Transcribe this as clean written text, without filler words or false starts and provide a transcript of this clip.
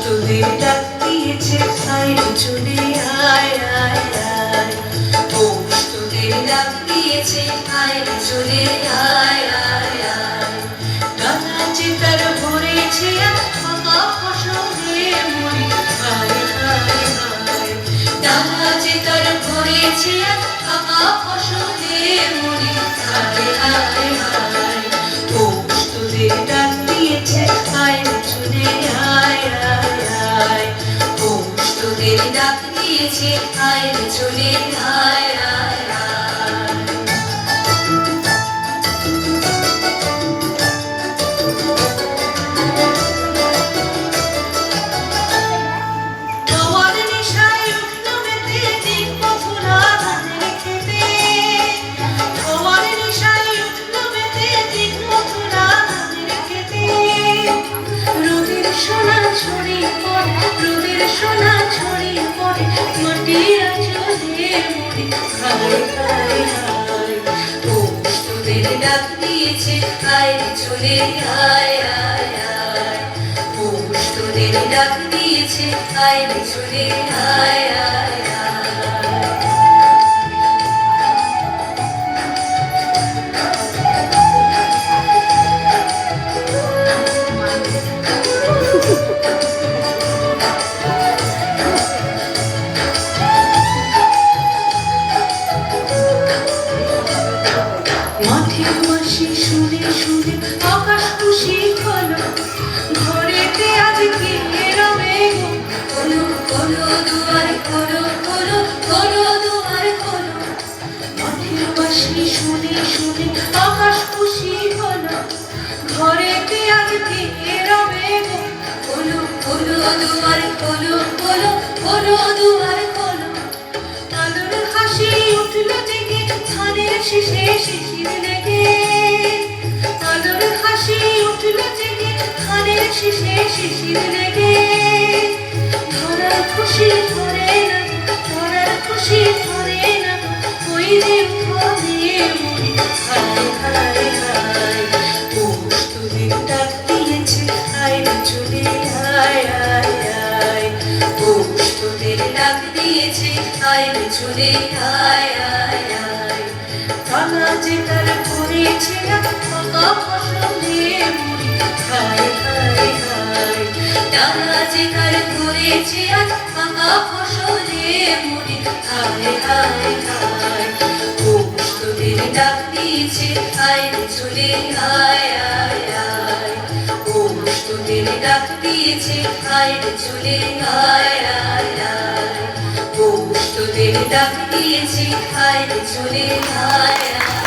তোদের ডাক দিয়েছে আয় চলে আয় আয় আয়। তোদের ডাক দিয়েছে আয় চলে আয় আয় আয়। ডানা যে তার ভরেছে ফাঁকা ফসলে মরি আয় আয় আয়। ডানা যে তার ভরেছে ফাঁকা ফসলে মরি আয় আয় আয়। তোদের ডাক দিয়েছে আয় চলে আয় আয় আয়। তোদের ডাক দিয়েছে আয় চলে আয় আয় আয়। তোমার নেশায় উঠলো মেতে দেখব ফুলা ধানের খেতে। তোমার নেশায় উঠলো মেতে দেখব ফুলা ধানের খেতে। রোদের সোনা ছড়িয়ে পড়ে, রোদের সোনা ছড়িয়ে পড়ে মাটির আঁচলে মরি হায় হায় হায়। তোদের ডাক দিয়েছে আয় চলে আয় আয় আয়। তোদের ডাক দিয়েছে আয় চলে আয় আয় আয়। মাঠের বাঁশি শুনে শুনে আকাশ খুশি হলো। ঘরেতে আজকে রবে গো খোলো খোলো দুয়ার খোলো খোলো খোলো দুয়ার খোলো। মাঠের বাঁশি শুনে শুনে আকাশ খুশি হলো। ঘরেতে আজকে রবে গো খোলো খোলো দুয়ার খোলো খোলো খোলো দুয়ার খোলো। আলোর হাসি উঠলো জেগে ধানের শীষে শিশির লেগে। আলোর হাসি উঠলো জেগে ধানের শীষে শিশির লেগে। ধরার খুশি ধরে না, ধরার খুশি ধরে না ওই যে উঠোনে মরি হায় হায় হায়। তোদের ডাক দিয়েছে আয় চলে আয় আয় আয়। তোদের ডাক দিয়েছে আয় চলে আয় আয় আয়। ডানা যে তার ভরেছে ফাঁকা ফসলে মরি হায় হায় হায়। ডানা যে তার ভরেছে ফাঁকা ফসলে মরি হায় হায় হায়। তোদের ডাক দিয়েছে আয় চলে আয় আয় আয়। তোদের ডাক দিয়েছে আয় চলে আয় আয় আয়। তোদের ডাক দিয়েছে আয় চলে আয় আয়।